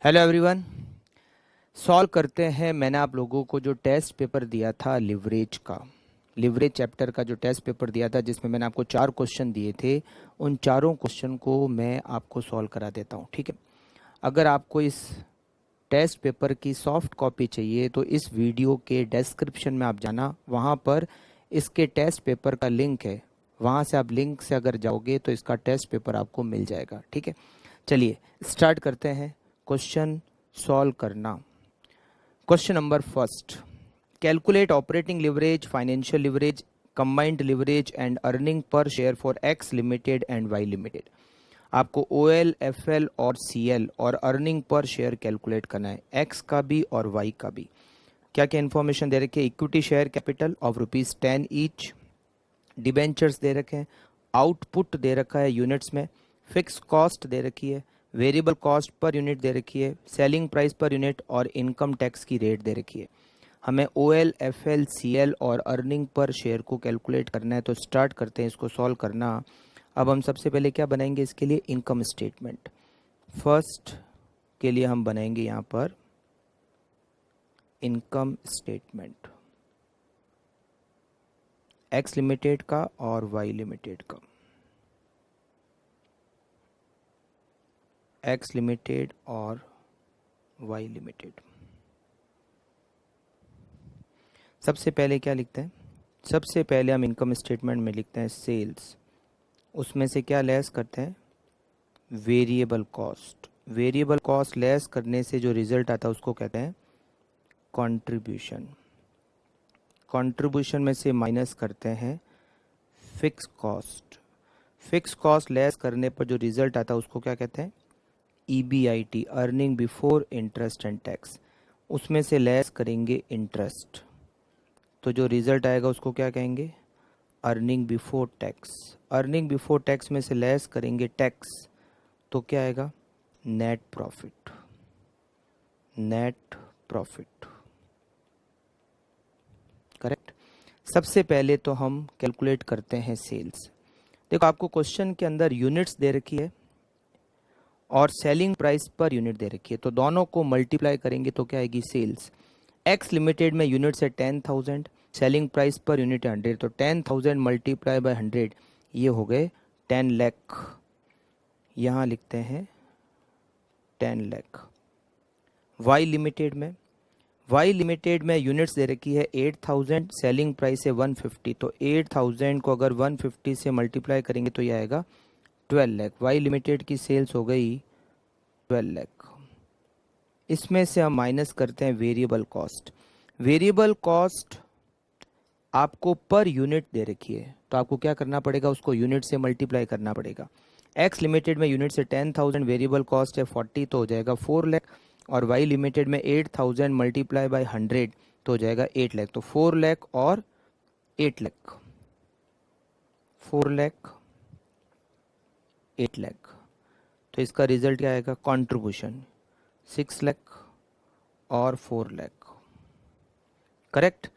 Hello everyone. Solve करते हैं। मैंने आप लोगों को जो टेस्ट पेपर दिया था लिवरेज चैप्टर का जो टेस्ट पेपर दिया था, जिसमें मैंने आपको 4 क्वेश्चन दिए थे, उन चारों क्वेश्चन को मैं आपको सॉल्व करा देता हूं। ठीक है। अगर आपको इस टेस्ट पेपर की सॉफ्ट कॉपी चाहिए तो इस वीडियो के डिस्क्रिप्शन में आप जाना, वहां पर इसके टेस्ट पेपर का लिंक है। वहां से आप लिंक से अगर जाओगे तो इसका टेस्ट पेपर आपको मिल जाएगा। ठीक है, चलिए स्टार्ट करते हैं क्वेश्चन सॉल्व करना। Question number first, calculate operating leverage, financial leverage, combined leverage and earning per share for X limited and Y limited. आपको OL, FL और CL और अर्निंग पर शेयर कैलकुलेट करना है, एक्स का भी और वाई का भी। क्या क्या इन्फॉर्मेशन दे रखी है? Equity share capital of ₹10 each, debentures दे रखे हैं, आउटपुट दे रखा है यूनिट्स में, फिक्स कॉस्ट दे रखी है, वेरिएबल कॉस्ट पर यूनिट दे रखी है, सेलिंग प्राइस पर यूनिट और इनकम टैक्स की रेट दे रखी है। हमें OL, FL, CL और अर्निंग पर शेयर को कैलकुलेट करना है। तो स्टार्ट करते हैं इसको सॉल्व करना। अब हम सबसे पहले क्या बनाएंगे? इसके लिए इनकम स्टेटमेंट। फर्स्ट के लिए हम बनाएंगे यहाँ पर इनकम स्टेटमेंट एक्स लिमिटेड का और वाई लिमिटेड का। एक्स लिमिटेड और वाई लिमिटेड। सबसे पहले क्या लिखते हैं? सबसे पहले हम इनकम स्टेटमेंट में लिखते हैं सेल्स। उसमें से क्या लेस करते हैं? Variable cost. Variable cost less करने से जो रिजल्ट आता है उसको कहते हैं कंट्रीब्यूशन। कंट्रीब्यूशन में से माइनस करते हैं fix cost. Fix cost less करने पर जो रिजल्ट आता है उसको क्या कहते हैं? EBIT, earning before interest and tax. उसमें से लेस करेंगे इंटरेस्ट, तो जो रिजल्ट आएगा उसको क्या कहेंगे? Earning before tax. Earning before tax में से लेस करेंगे टैक्स, तो क्या आएगा? Net profit. Net profit, correct. सबसे पहले तो हम कैलकुलेट करते हैं सेल्स। देखो, आपको क्वेश्चन के अंदर यूनिट्स दे रखी है और सेलिंग प्राइस पर यूनिट दे रखी है, तो दोनों को मल्टीप्लाई करेंगे तो क्या आएगी? सेल्स। एक्स लिमिटेड में यूनिट्स है 10,000, सेलिंग प्राइस पर यूनिट 100, तो 10,000 मल्टीप्लाई बाय 100, ये हो गए 10 लाख। यहाँ लिखते हैं 10 लाख। वाई लिमिटेड में यूनिट्स दे रखी है 8,000, सेलिंग प्राइस है 150, तो 8,000 को अगर 150 से मल्टीप्लाई करेंगे तो ये आएगा 12 लाख। वाई लिमिटेड की सेल्स हो गई 12 लाख। इसमें से हम माइनस करते हैं वेरिएबल कॉस्ट। वेरिएबल कॉस्ट आपको पर यूनिट दे रखी है, तो आपको क्या करना पड़ेगा? उसको यूनिट से मल्टीप्लाई करना पड़ेगा। एक्स लिमिटेड में यूनिट से 10,000, वेरिएबल कॉस्ट है 40, तो हो जाएगा 4 लाख। और वाई लिमिटेड में 8,000 मल्टीप्लाई बाय 100, तो हो जाएगा 8 लाख। तो 4 लाख और 8 लाख, 4 लाख 8 लाख। तो इसका रिजल्ट क्या आएगा? कंट्रीब्यूशन 6 लाख और 4 लाख, करेक्ट।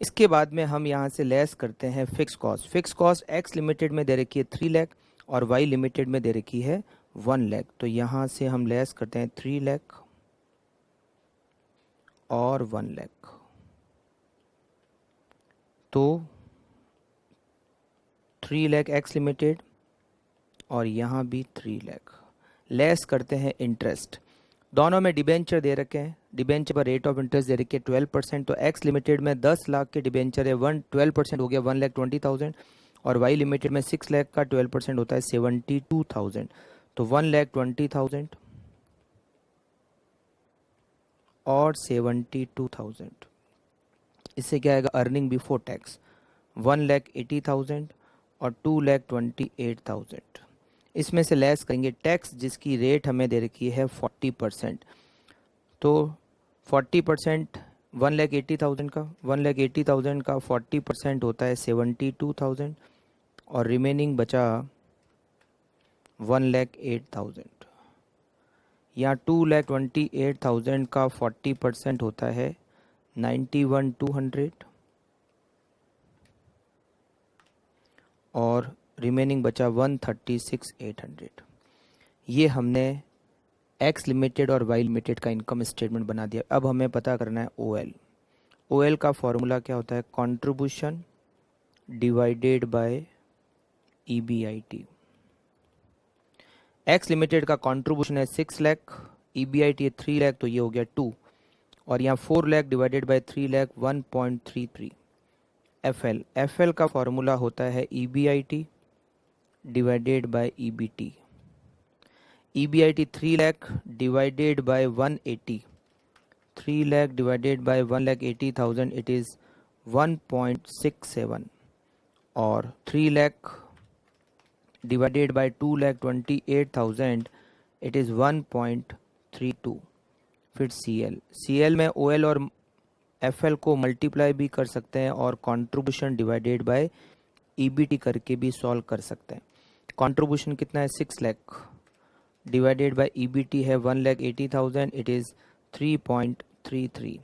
इसके बाद में हम यहाँ से लेस करते हैं fix cost. Fix cost x limited में दे रखी है 3 लाख और वाई लिमिटेड में दे रखी है 1 लाख, तो यहाँ से हम लेस करते हैं 3 लाख और 1 लाख, तो 3 लाख एक्स लिमिटेड और यहाँ भी 3 लाख। लेस करते हैं इंटरेस्ट। दोनों में डिबेंचर दे रखे हैं, डिबेंचर पर रेट ऑफ इंटरेस्ट दे रखी है 12%, तो एक्स लिमिटेड में 10 लाख के डिबेंचर है, 12% हो गया 1,20,000, और वाई लिमिटेड में 6 लाख का 12% होता है 72,000, तो 1,20,000 और 72,000। इससे क्या आएगा? अर्निंग बिफोर टैक्स 1,80,000 और 2,28,000। इसमें से लेस करेंगे टैक्स, जिसकी रेट हमें दे रखी है 40%, तो 40% 1,80,000 का 40% होता है 72,000, और रिमेनिंग बचा 1,08,000। यहाँ 2,28,000 का 40% होता है 91,200, और रिमेनिंग बचा 136,800। ये हमने एक्स लिमिटेड और वाई लिमिटेड का इनकम स्टेटमेंट बना दिया। अब हमें पता करना है ओएल। ओएल का फॉर्मूला क्या होता है? Contribution divided by EBIT. X limited का कंट्रीब्यूशन है 6 लाख, ईबीआईटी है 3 लाख, तो ये हो गया 2, और यहाँ 4 lakh divided bye 3 lakh 1.33। FL, FL का फॉर्मूला होता है EBIT divided by EBT. EBIT 3 lakh divided bye 180, 3 lakh divided by 1,80,000, it is 1.67, और 3 lakh divided by 2,28,000, it is 1.32। फिर CL में OL और FL को मल्टीप्लाई भी कर सकते हैं और कंट्रीब्यूशन डिवाइडेड बाय EBT करके भी सॉल्व कर सकते हैं। कंट्रीब्यूशन कितना है? 6 लाख डिवाइडेड बाय EBT है 1,80,000, इट इज़ 3.33।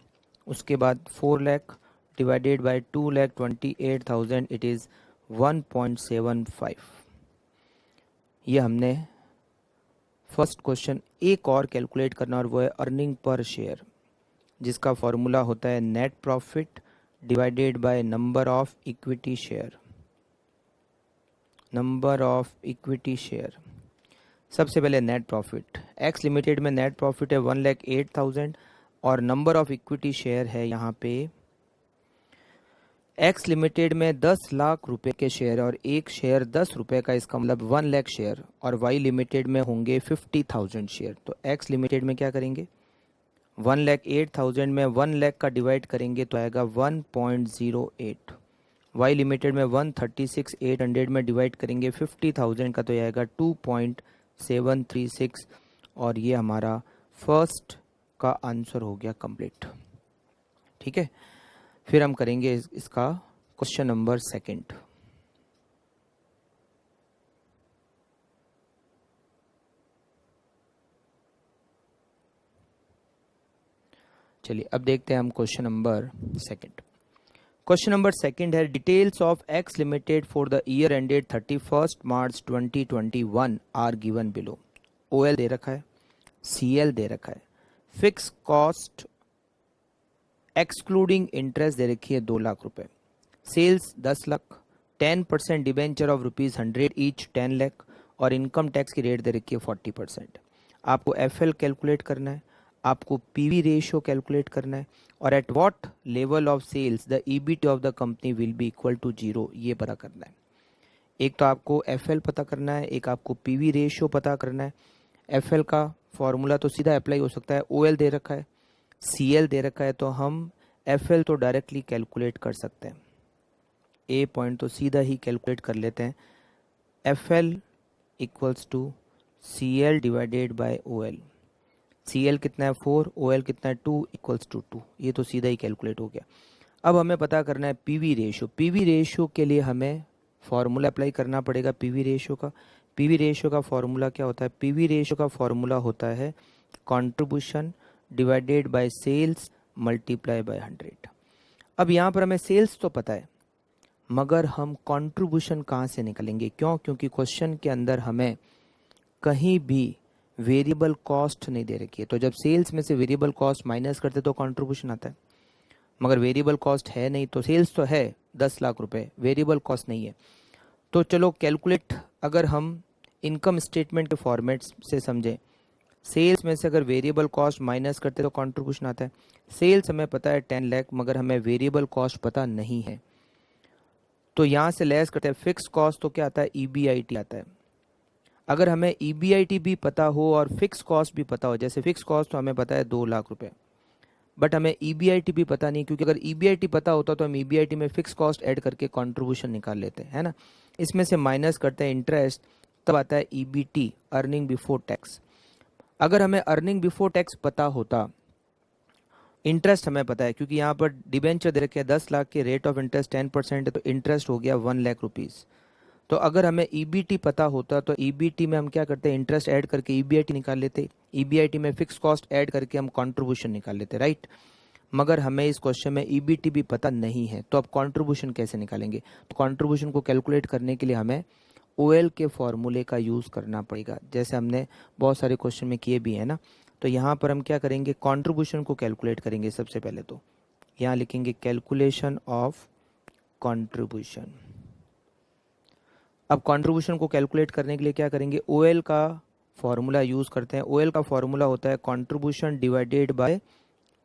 उसके बाद 4 lakh divided bye 2,28,000, it is 1.75। ये हमने फर्स्ट क्वेश्चन। एक और कैलकुलेट करना, और वो है अर्निंग पर शेयर, जिसका फॉर्मूला होता है net profit divided by number of equity share. Number of equity share. सबसे पहले नेट प्रॉफिट। एक्स लिमिटेड में नेट प्रॉफिट है 1,08,000 और नंबर ऑफ इक्विटी शेयर है यहाँ पे एक्स लिमिटेड में 10 लाख रुपए के शेयर और एक शेयर 10 रुपए का, इसका मतलब 1 लाख शेयर, और वाई लिमिटेड में होंगे 50,000 शेयर। तो एक्स लिमिटेड में क्या करेंगे? 1,08,000 में 1 लाख का डिवाइड करेंगे तो आएगा 1.08। वाई लिमिटेड में 136,800 में डिवाइड करेंगे 50,000 का तो ये आएगा 2.736, और ये हमारा फर्स्ट का आंसर हो गया कंप्लीट। ठीक है, फिर हम करेंगे इसका क्वेश्चन नंबर सेकंड। चलिए अब देखते हैं हम question number second. Question number second है details of X limited for the year ended 31 March 2021 are given below. OL दे रखा है, सीएल दे रखा है, फिक्स कॉस्ट एक्सक्लूडिंग इंटरेस्ट दे रखी है 2 लाख रुपए, sales 10 lakh, 10% debenture of ₹100 each 10 lakh, और इनकम टैक्स की रेट दे रखी है 40%। आपको एफएल कैलकुलेट करना है, आपको पीवी रेशियो कैलकुलेट करना है, और at what level of sales the EBT of the company will be equal to 0, ये पता करना है। एक तो आपको एफएल पता करना है, एक आपको पीवी रेशियो पता करना है। एफएल का फॉर्मूला तो सीधा अप्लाई हो सकता है, ओएल दे रखा है, सीएल दे रखा है, तो हम एफएल तो डायरेक्टली कैलकुलेट कर सकते हैं। ए पॉइंट तो सीधा ही कैलकुलेट कर लेते हैं, FL equals to CL divided by OL. CL कितना है 4, ओएल कितना है 2, इक्वल्स टू 2, ये तो सीधा ही कैलकुलेट हो गया। अब हमें पता करना है पीवी रेशियो। पीवी रेशियो के लिए हमें फॉर्मूला अप्लाई करना पड़ेगा पीवी रेशियो का। पीवी रेशियो का फॉर्मूला क्या होता है? पीवी रेशियो का फॉर्मूला होता है contribution divided by sales multiply by 100। अब यहाँ पर हमें सेल्स तो पता है, मगर हम कंट्रीब्यूशन कहाँ से निकालेंगे? क्यों? क्योंकि क्वेश्चन के अंदर हमें कहीं भी वेरिएबल कॉस्ट नहीं दे रखी है। तो जब सेल्स में से वेरिएबल कॉस्ट माइनस करते तो कंट्रीब्यूशन आता है, मगर वेरिएबल कॉस्ट है नहीं। तो सेल्स तो है 10 लाख रुपए, वेरिएबल कॉस्ट नहीं है। तो चलो कैलकुलेट, अगर हम इनकम स्टेटमेंट के फॉर्मेट से समझें, सेल्स में से अगर वेरिएबल कॉस्ट माइनस करते तो कंट्रीब्यूशन आता है। सेल्स हमें पता है 10 लाख, मगर हमें वेरिएबल कॉस्ट पता नहीं है, तो यहाँ से लेस करते हैं। फिक्स कॉस्ट तो क्या आता है? ईबीआईटी आता है। अगर हमें ईबीआईटी भी पता हो और फिक्स कॉस्ट भी पता हो, जैसे फिक्स कॉस्ट तो हमें पता है 2 लाख रुपए, बट हमें ईबीआईटी भी पता नहीं, क्योंकि अगर ईबीआईटी पता होता तो हम ईबीआईटी में फिक्स कॉस्ट ऐड करके कंट्रीब्यूशन निकाल लेते हैं, है ना। इसमें से माइनस करते हैं इंटरेस्ट, तब आता है ईबीटी, अर्निंग बिफोर टैक्स। अगर हमें अर्निंग बिफोर टैक्स पता होता, इंटरेस्ट हमें पता है, क्योंकि यहाँ पर डिबेंचर दे रखे 10 लाख के, रेट ऑफ इंटरेस्ट 10% है, तो इंटरेस्ट हो गया 1 लाख रुपीज़। तो अगर हमें ईबीटी पता होता तो ईबीटी में हम क्या करते हैं? इंटरेस्ट ऐड करके ईबीआईटी निकाल लेते, ईबीआईटी में फिक्स कॉस्ट ऐड करके हम कंट्रीब्यूशन निकाल लेते, राइट। मगर हमें इस क्वेश्चन में ईबीटी भी पता नहीं है, तो अब कंट्रीब्यूशन कैसे निकालेंगे? तो कंट्रीब्यूशन को कैलकुलेट करने के लिए हमें ओएल के फॉर्मूले का यूज़ करना पड़ेगा, जैसे हमने बहुत सारे क्वेश्चन में किए भी हैं ना। तो यहाँ पर हम क्या करेंगे, कंट्रीब्यूशन को कैलकुलेट करेंगे। सबसे पहले तो यहाँ लिखेंगे कैलकुलेशन ऑफ कंट्रीब्यूशन। अब कंट्रीब्यूशन को कैलकुलेट करने के लिए क्या करेंगे, ओएल का फॉर्मूला यूज़ करते हैं। ओएल का फॉर्मूला होता है कंट्रीब्यूशन डिवाइडेड बाय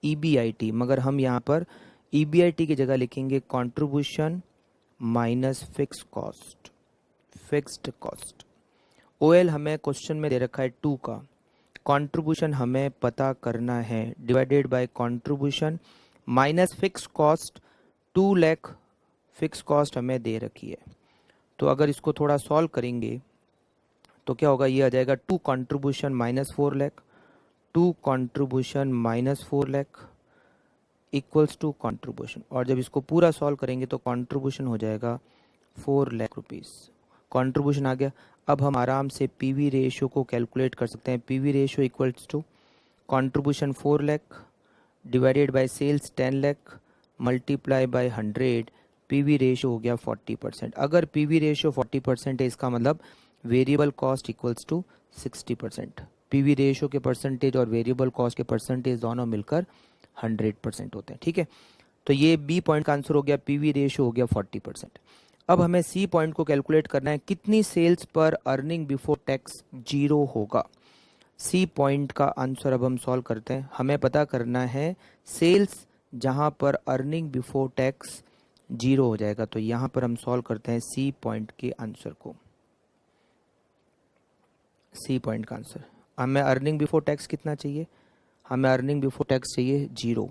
ईबीआईटी, मगर हम यहाँ पर ईबीआईटी की जगह लिखेंगे contribution minus fix cost, fixed cost. OL हमें क्वेश्चन में दे रखा है 2 का, कंट्रीब्यूशन हमें पता करना है, divided by contribution minus fix cost 2 lakh fix cost हमें दे रखी है। तो अगर इसको थोड़ा सॉल्व करेंगे तो क्या होगा, ये आ जाएगा 2 contribution minus 4 lakh, 2 contribution minus 4 lakh equals to contribution. और जब इसको पूरा सॉल्व करेंगे तो कंट्रीब्यूशन हो जाएगा 4 लाख रुपीस। कंट्रीब्यूशन आ गया। अब हम आराम से पीवी रेशियो को कैलकुलेट कर सकते हैं। PV ratio equals to contribution 4 lakh divided by sales 10 lakh multiply by 100, PV ratio हो गया 40%। अगर पीवी रेशियो 40% है, इसका मतलब variable cost equals to 60%। PV ratio के परसेंटेज और वेरिएबल कॉस्ट के परसेंटेज दोनों मिलकर 100% होते हैं। ठीक है, तो ये बी पॉइंट का आंसर हो गया, पीवी रेशियो हो गया 40%। अब हमें सी पॉइंट को कैलकुलेट करना है, कितनी सेल्स पर अर्निंग बिफोर टैक्स 0 होगा। सी पॉइंट का आंसर अब हम सॉल्व करते हैं। हमें पता करना है सेल्स जहां पर अर्निंग बिफोर टैक्स 0 हो जाएगा। तो यहां पर हम सॉल्व करते हैं सी पॉइंट के आंसर को। सी पॉइंट का आंसर, हमें अर्निंग बिफोर टैक्स कितना चाहिए, हमें अर्निंग बिफोर टैक्स चाहिए 0।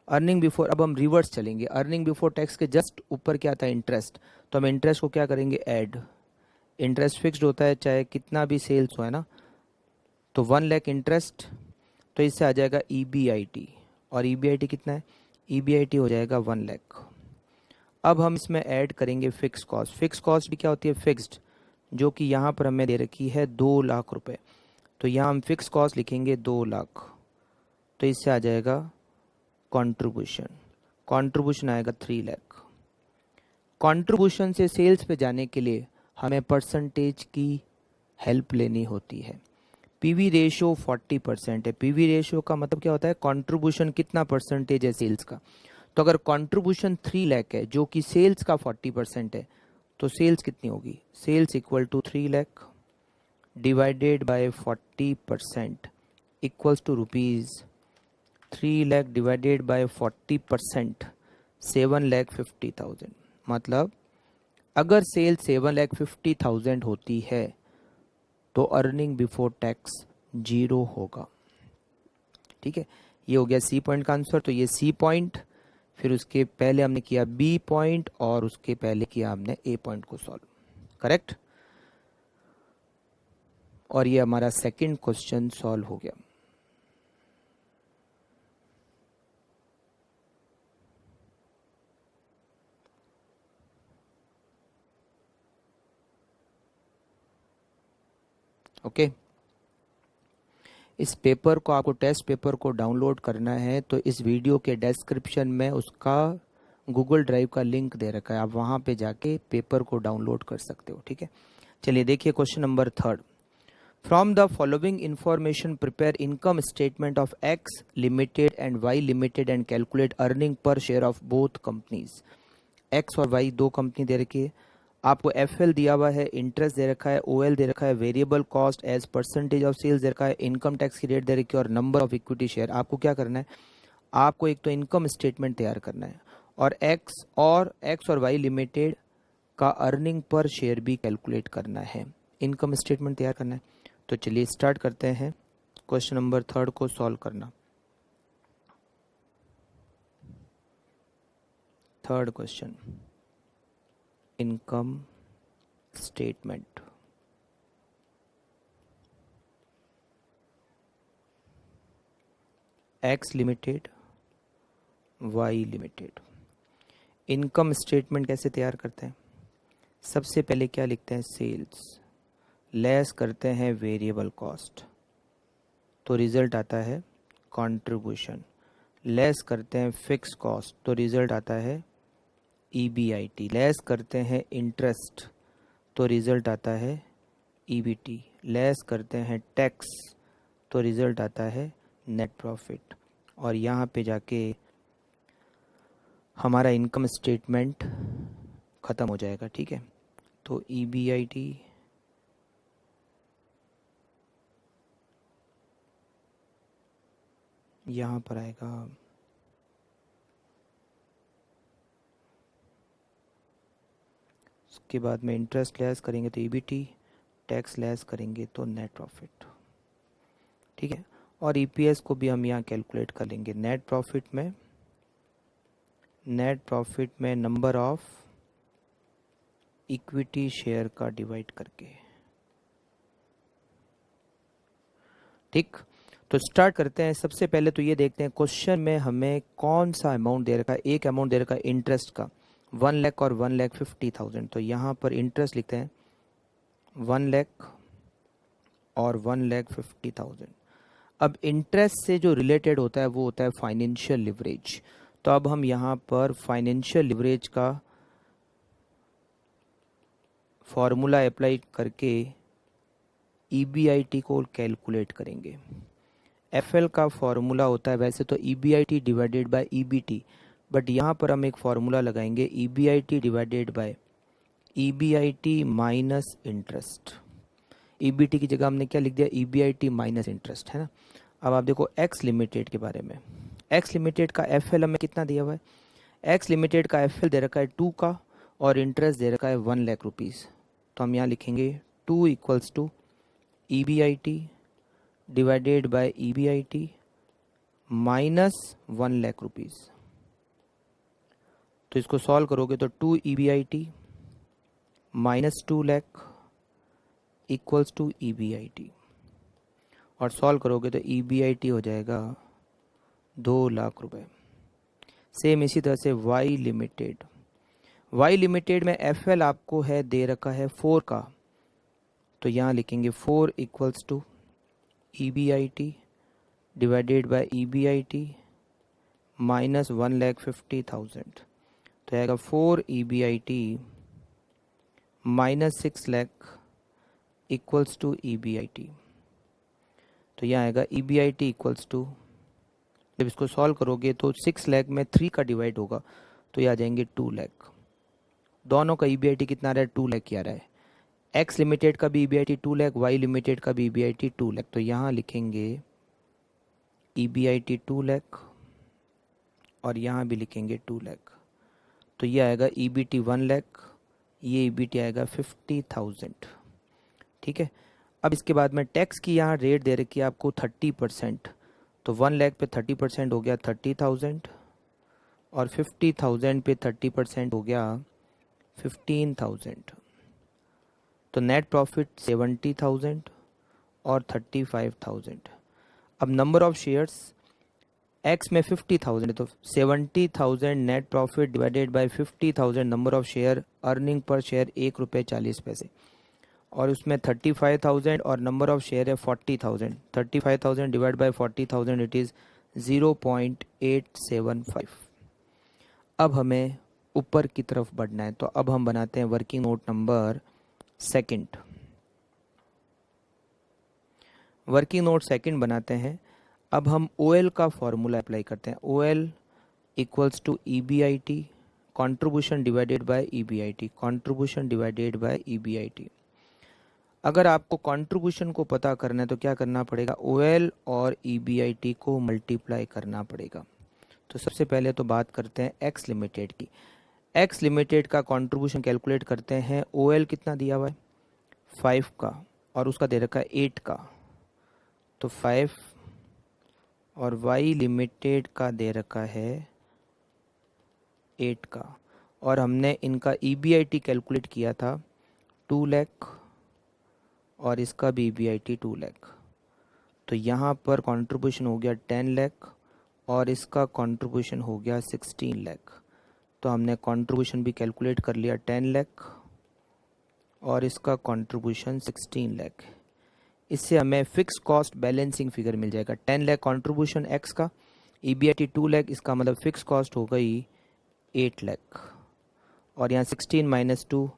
अर्निंग बिफोर, अब हम रिवर्स चलेंगे, अर्निंग बिफोर टैक्स के जस्ट ऊपर क्या था, इंटरेस्ट। तो हम इंटरेस्ट को क्या करेंगे, ऐड। इंटरेस्ट फिक्स्ड होता है चाहे कितना भी सेल्स हो, है ना। तो 1 लाख इंटरेस्ट, तो इससे आ जाएगा ईबीआईटी, और ईबीआईटी कितना है, ईबीआईटी हो जाएगा 1 लाख। अब हम इसमें ऐड करेंगे फिक्स कॉस्ट। फिक्स कॉस्ट भी क्या होती है, फिक्स्ड, जो कि यहाँ पर हमें दे रखी है 2 लाख रुपए। तो यहाँ हम फिक्स कॉस्ट लिखेंगे 2 लाख, तो इससे आ जाएगा कंट्रीब्यूशन। कंट्रीब्यूशन आएगा 3 लाख। कंट्रीब्यूशन से सेल्स पे जाने के लिए हमें परसेंटेज की हेल्प लेनी होती है। पीवी रेशियो 40% है। पीवी रेशियो का मतलब क्या होता है, कंट्रीब्यूशन कितना परसेंटेज है सेल्स का। तो अगर कंट्रीब्यूशन 3 लाख है जो कि सेल्स का 40% है, तो सेल्स कितनी होगी, sales equal to 3 lakh divided by 40% equals to rupees 3 lakh divided by 40%, 7,50,000। मतलब अगर सेल 7,50,000 होती है तो अर्निंग बिफोर टैक्स 0 होगा। ठीक है, ये हो गया सी पॉइंट का आंसर। तो ये सी पॉइंट, फिर उसके पहले हमने किया बी पॉइंट, और उसके पहले किया हमने ए पॉइंट को सॉल्व, करेक्ट। और ये हमारा सेकंड क्वेश्चन सॉल्व हो गया। ओके, इस पेपर को, आपको टेस्ट पेपर को डाउनलोड करना है तो इस वीडियो के डिस्क्रिप्शन में उसका गूगल ड्राइव का लिंक दे रखा है, आप वहाँ पे जाके पेपर को डाउनलोड कर सकते हो। ठीक है, चलिए देखिए question number 3। From the following information prepare income statement of X limited and Y limited and calculate earning per share of both companies. X और वाई दो कंपनी दे रखी है, आपको एफएल दिया हुआ है, इंटरेस्ट दे रखा है, ओएल दे रखा है, variable cost as percentage of sales दे रखा है, इनकम टैक्स की रेट दे रखी है, और नंबर ऑफ इक्विटी शेयर। आपको क्या करना है, आपको एक तो इनकम स्टेटमेंट तैयार करना है, और एक्स और वाई लिमिटेड का अर्निंग पर शेयर भी कैलकुलेट करना है, इनकम स्टेटमेंट तैयार करना है। तो चलिए स्टार्ट करते हैं क्वेश्चन नंबर 3 को सॉल्व करना। Third question, income statement. X limited, Y limited, income statement कैसे तैयार करते हैं, सबसे पहले क्या लिखते हैं, सेल्स लेस करते हैं वेरिएबल कॉस्ट, तो रिजल्ट आता है कंट्रीब्यूशन, लेस करते हैं फिक्स कॉस्ट, तो रिजल्ट आता है ईबीआईटी, लेस करते हैं इंटरेस्ट, तो रिज़ल्ट आता है ईबीटी, लेस करते हैं टैक्स तो रिज़ल्ट आता है नेट प्रॉफिट, और यहाँ पे जाके हमारा इनकम स्टेटमेंट ख़त्म हो जाएगा। ठीक है, तो ईबीआईटी यहाँ पर आएगा, उसके बाद में इंटरेस्ट लेस करेंगे तो ईबीटी, टैक्स लेस करेंगे तो नेट प्रॉफिट। ठीक है, और ईपीएस को भी हम यहाँ कैलकुलेट कर लेंगे। नेट प्रॉफिट में नंबर ऑफ इक्विटी शेयर का डिवाइड करके। ठीक, तो स्टार्ट करते हैं। सबसे पहले तो ये देखते हैं क्वेश्चन में हमें कौन सा अमाउंट दे रखा है। एक अमाउंट दे रखा है इंटरेस्ट का 1 लाख और 1,50,000। तो यहाँ पर इंटरेस्ट लिखते हैं 1 लाख और 1,50,000। अब इंटरेस्ट से जो रिलेटेड होता है वो होता है फाइनेंशियल लिवरेज। तो अब हम यहाँ पर फाइनेंशियल लिवरेज का फॉर्मूला अप्लाई करके ईबीआईटी को कैलकुलेट करेंगे। एफएल का फॉर्मूला होता है वैसे तो EBIT divided by EBT, but यहाँ पर हम एक फॉर्मूला लगाएंगे EBIT divided by EBIT minus interest. EBT की जगह हमने क्या लिख दिया, ईबीआईटी माइनस इंटरेस्ट, है ना। अब आप देखो एक्स लिमिटेड के बारे में। एक्स लिमिटेड का एफएल हमें कितना दिया हुआ है, एक्स लिमिटेड का एफएल दे रखा है 2 का और इंटरेस्ट दे रखा है 1 लाख रुपीज़। तो हम यहाँ लिखेंगे 2 equals to EBIT divided by EBIT minus 1 lakh rupees. तो इसको सॉल्व करोगे तो 2 EBIT minus 2 lakh equals to EBIT, और सॉल्व करोगे तो ईबीआईटी हो जाएगा 2 लाख रुपए। सेम इसी तरह से वाई लिमिटेड में एफएल आपको है दे रखा है 4 का, तो यहाँ लिखेंगे 4 equals to EBIT divided by EBIT minus 1,50,000। तो आएगा 4 EBIT minus 6 lakh equals to EBIT. तो यहाँ आएगा ईबीआईटी इक्वल्स टू, जब इसको सॉल्व करोगे तो 6 लाख में 3 का डिवाइड होगा तो ये आ जाएंगे 2 लाख। दोनों का ईबीआईटी कितना आ रहा है, 2 लाख आ रहा है। एक्स लिमिटेड का भी ईबीआईटी 2 लाख, वाई लिमिटेड का भी ईबीआईटी 2 लाख। तो यहाँ लिखेंगे ईबीआईटी 2 लाख और यहाँ भी लिखेंगे 2 लाख। तो ये आएगा ईबीटी 1 लाख, ये ईबीटी आएगा 50,000। ठीक है, अब इसके बाद में टैक्स की यहाँ रेट दे रखी है आपको 30%। तो 1 लाख पे 30% हो गया 30,000 और 50,000 पे 30% हो गया 15,000। तो नेट प्रॉफिट 70,000 और 35,000। अब नंबर ऑफ शेयर्स एक्स में 50,000 है तो 70,000 net profit divided by 50,000 number of share, earning per share 1 रुपये 40 पैसे, और उसमें 35,000 और नंबर ऑफ शेयर है 40,000। 35,000 डिवाइड बाय 40,000 इट इज़ 0.875। अब हमें ऊपर की तरफ बढ़ना है, तो अब हम बनाते हैं working note number second. Working note second बनाते हैं। अब हम ओएल का फॉर्मूला अप्लाई करते हैं। OL equals to EBIT contribution divided by EBIT, contribution divided by EBIT. अगर आपको कंट्रीब्यूशन को पता करना है तो क्या करना पड़ेगा, ओएल और ईबीआईटी को मल्टीप्लाई करना पड़ेगा। तो सबसे पहले तो बात करते हैं एक्स लिमिटेड की। एक्स लिमिटेड का कंट्रीब्यूशन कैलकुलेट करते हैं। ओएल कितना दिया हुआ है 5 का और उसका दे रखा है 8 का, तो 5, और वाई लिमिटेड का दे रखा है 8 का, और हमने इनका ईबीआईटी कैलकुलेट किया था 2 लाख और इसका भी ईबीआईटी 2 लाख। तो यहाँ पर कंट्रीब्यूशन हो गया 10 लाख और इसका कंट्रीब्यूशन हो गया 16 लाख। तो हमने कंट्रीब्यूशन भी कैलकुलेट कर लिया 10 लाख और इसका कंट्रीब्यूशन 16 लाख। इससे हमें फिक्स कॉस्ट बैलेंसिंग फिगर मिल जाएगा। 10 लाख कंट्रीब्यूशन एक्स का, ईबीआईटी 2 लाख, इसका मतलब फिक्स कॉस्ट हो गई 8 लाख, और यहाँ 16 माइनस 2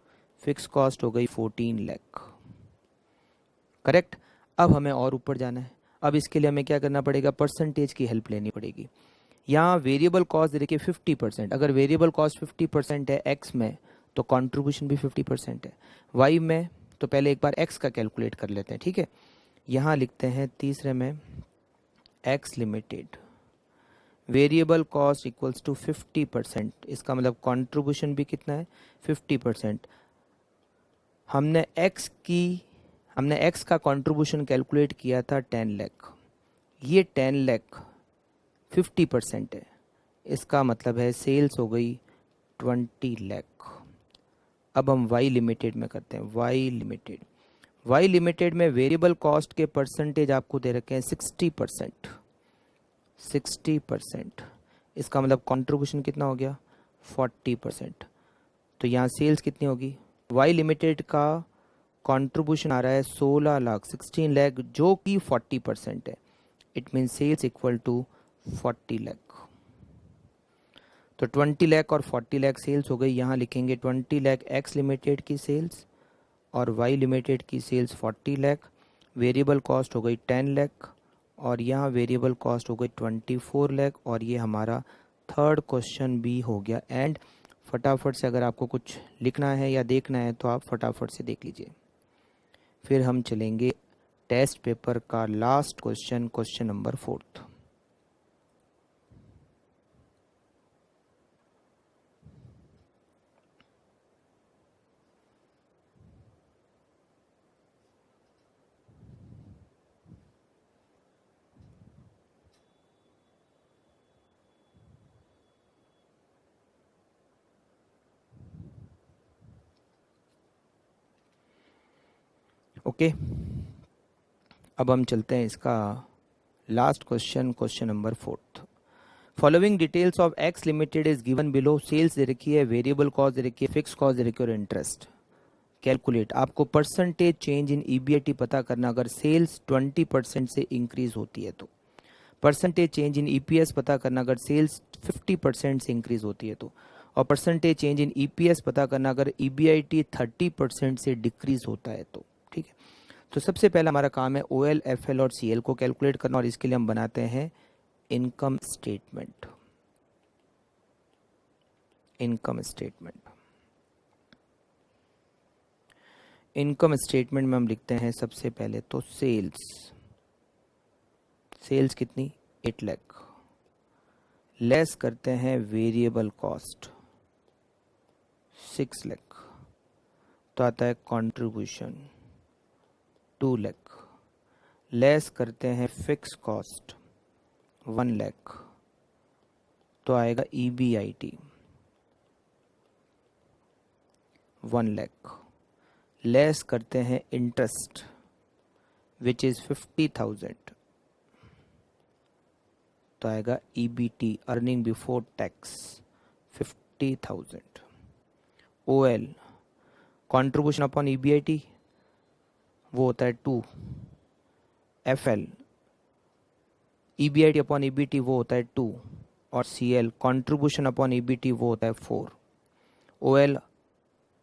फिक्स कॉस्ट हो गई 14 लाख। करेक्ट। अब हमें और ऊपर जाना है। अब इसके लिए हमें क्या करना पड़ेगा, परसेंटेज की हेल्प लेनी पड़ेगी। यहाँ वेरिएबल कॉस्ट देखिए 50%, अगर वेरिएबल कॉस्ट 50% है एक्स में तो कंट्रीब्यूशन भी 50% है वाई में। तो पहले एक बार एक्स का कैलकुलेट कर लेते हैं, ठीक है। यहाँ लिखते हैं तीसरे में X limited variable cost equals to 50%, इसका मतलब कंट्रीब्यूशन भी कितना है 50%। हमने एक्स का कंट्रीब्यूशन कैलकुलेट किया था 10 लाख, ये 10 लाख 50% है, इसका मतलब है सेल्स हो गई 20 लाख। अब हम वाई लिमिटेड में करते हैं। वाई लिमिटेड में वेरिएबल कॉस्ट के परसेंटेज आपको दे रखे हैं 60%। इसका मतलब कंट्रीब्यूशन कितना हो गया 40%। तो यहाँ सेल्स कितनी होगी, वाई लिमिटेड का कंट्रीब्यूशन आ रहा है 16 लाख 16 लाख जो कि 40% है। It mean sales equal to 40 lakh. तो 20 लाख और 40 लाख सेल्स हो गई। यहाँ लिखेंगे 20 लाख एक्स लिमिटेड की सेल्स और वाई लिमिटेड की सेल्स 40 लाख। वेरिएबल कॉस्ट हो गई 10 लाख और यहाँ वेरिएबल कॉस्ट हो गई 24 लाख। और ये हमारा थर्ड क्वेश्चन भी हो गया। एंड फटाफट से अगर आपको कुछ लिखना है या देखना है तो आप फटाफट से देख लीजिए। फिर हम चलेंगे टेस्ट पेपर का last question, question number 4। Okay, अब हम चलते हैं इसका last question, question number 4। Following details of X limited is given below. Sales दे रखी है, वेरिएबल कॉस्ट दे रखी है, फिक्स कॉस्ट दे रखी है और इंटरेस्ट। कैलकुलेट, आपको परसेंटेज चेंज इन ईबीआईटी पता करना अगर सेल्स 20% से इंक्रीज होती है तो। परसेंटेज चेंज इन ईपीएस पता करना अगर सेल्स 50% से इंक्रीज होती है तो। और परसेंटेज चेंज इन ईपीएस पता करना अगर ईबीआईटी 30% से डिक्रीज होता है तो। ठीक है, तो सबसे पहला हमारा काम है ओएल, एफएल और सीएल को कैलकुलेट करना और इसके लिए हम बनाते हैं इनकम स्टेटमेंट। इनकम स्टेटमेंट में हम लिखते हैं सबसे पहले तो सेल्स कितनी 8 लाख, लेस करते हैं वेरिएबल कॉस्ट 6 लाख, तो आता है कंट्रीब्यूशन 2 लाख, लेस करते हैं फिक्स कॉस्ट 1 लाख, तो आएगा ईबीआईटी 1 लाख, लेस करते हैं इंटरेस्ट विच इज 50,000, तो आएगा EBT earning before tax 50,000। OL contribution upon EBIT वो होता है 2। एफएल ईबीआईटी अपॉन ईबीटी वो होता है 2 और सीएल कंट्रीब्यूशन अपॉन ईबीटी वो होता है 4। ओएल,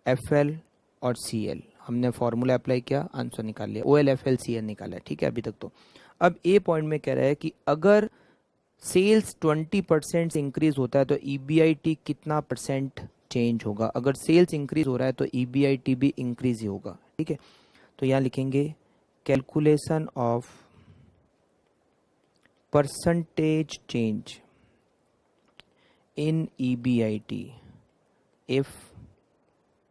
एफएल और सीएल हमने फॉर्मूला अप्लाई किया, आंसर निकाल लिया, ओएल एफएल सीएल निकाला है। ठीक है अभी तक तो। अब ए पॉइंट में कह रहा है कि अगर सेल्स 20% से इंक्रीज होता है तो ईबीआईटी कितना परसेंट चेंज होगा। अगर सेल्स इंक्रीज हो रहा है तो ईबीआईटी भी इंक्रीज ही होगा। ठीक है, तो यहाँ लिखेंगे calculation of percentage change in EBIT if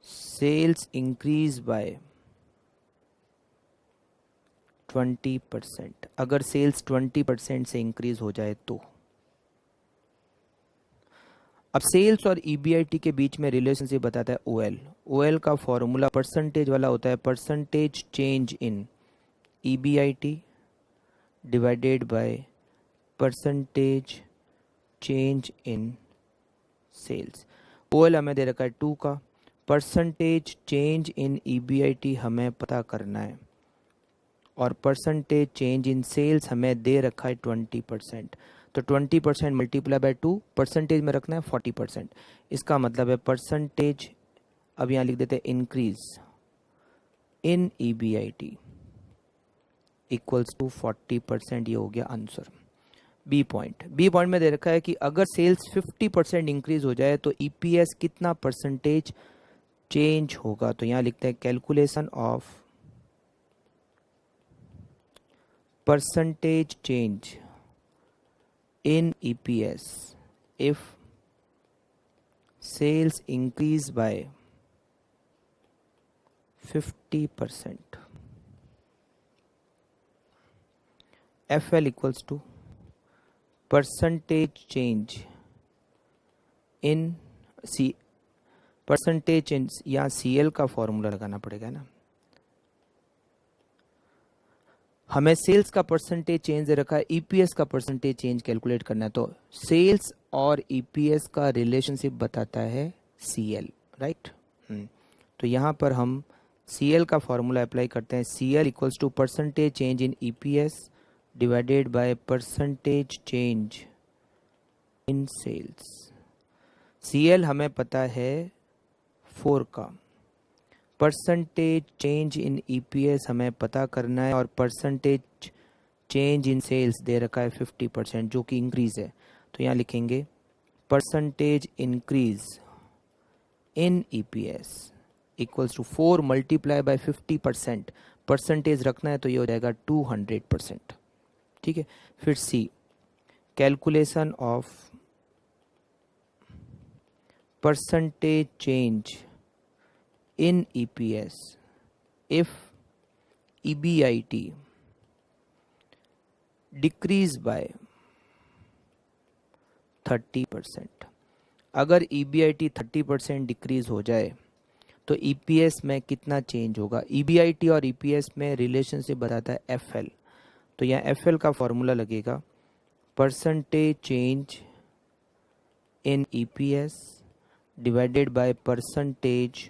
sales increase by 20%। अगर सेल्स 20% से इंक्रीज हो जाए तो। अब सेल्स और ईबीआईटी के बीच में रिलेशनशिप बताता है ओएल। ओएल का फॉर्मूला परसेंटेज वाला होता है percentage change in EBIT divided by percentage change in sales. OL हमें दे रखा है 2 का, परसेंटेज चेंज इन ईबीआईटी हमें पता करना है और परसेंटेज चेंज इन सेल्स हमें दे रखा है 20%। तो 20% मल्टीप्लाई बाय 2, परसेंटेज में रखना है 40%। इसका मतलब है परसेंटेज अब यहाँ लिख देते हैं increase in EBIT equals to 40%, ये हो गया आंसर। बी पॉइंट में दे रखा है कि अगर सेल्स 50% इंक्रीज हो जाए तो EPS कितना परसेंटेज चेंज होगा। तो यहाँ लिखते हैं calculation of percentage change in EPS if sales increase by 50%, FL equals to percentage change in percentage change, यहाँ CL का फॉर्मूला लगाना पड़ेगा ना, हमें सेल्स का परसेंटेज चेंज दे रखा है, EPS का परसेंटेज चेंज कैलकुलेट करना है। तो सेल्स और EPS का रिलेशनशिप बताता है CL, राइट। तो यहाँ पर हम CL का फॉर्मूला अप्लाई करते हैं। CL equals to percentage change in EPS divided by percentage change in sales. CL हमें पता है 4 का, परसेंटेज चेंज इन EPS हमें पता करना है और परसेंटेज चेंज इन सेल्स दे रखा है 50%, जो कि इंक्रीज है। तो यहाँ लिखेंगे percentage increase in EPS equals to 4 multiply by 50%, percentage रखना है तो ये हो जाएगा 200%, ठीक है। फिर C, calculation of percentage change in EPS if EBIT decrease by 30%। अगर EBIT 30% डिक्रीज हो जाए तो EPS में कितना चेंज होगा। EBIT और EPS में रिलेशनशिप बताता है FL। तो यहाँ FL का फॉर्मूला लगेगा percentage change in EPS divided by percentage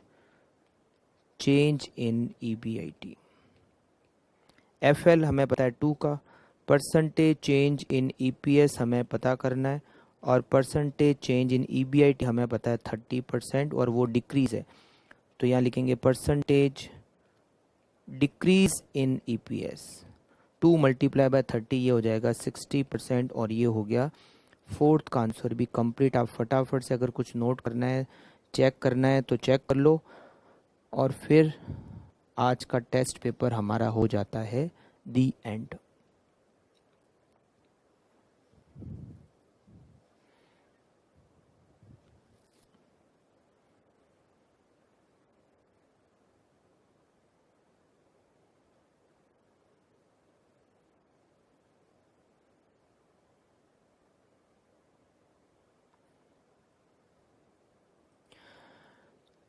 change in EBIT। FL हमें पता है 2 का, परसेंटेज चेंज इन EPS हमें पता करना है और परसेंटेज चेंज इन EBIT हमें पता है 30% और वो डिक्रीज है। तो यहाँ लिखेंगे percentage decrease in EPS 2 multiply by 30, ये हो जाएगा 60% और ये हो गया 4th का आंसर भी कंप्लीट। आप फटाफट से अगर कुछ नोट करना है, चेक करना है तो चेक कर लो और फिर आज का टेस्ट पेपर हमारा हो जाता है दी एंड।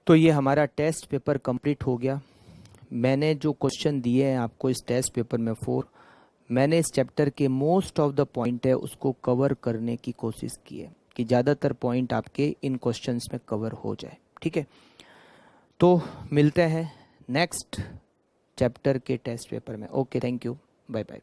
तो ये हमारा टेस्ट पेपर कंप्लीट हो गया। मैंने जो क्वेश्चन दिए हैं आपको इस टेस्ट पेपर में 4, मैंने इस चैप्टर के मोस्ट ऑफ द पॉइंट है उसको कवर करने की कोशिश की है कि ज़्यादातर पॉइंट आपके इन क्वेश्चंस में कवर हो जाए, ठीक है। तो मिलते हैं नेक्स्ट चैप्टर के टेस्ट पेपर में। Okay, thank you, bye bye.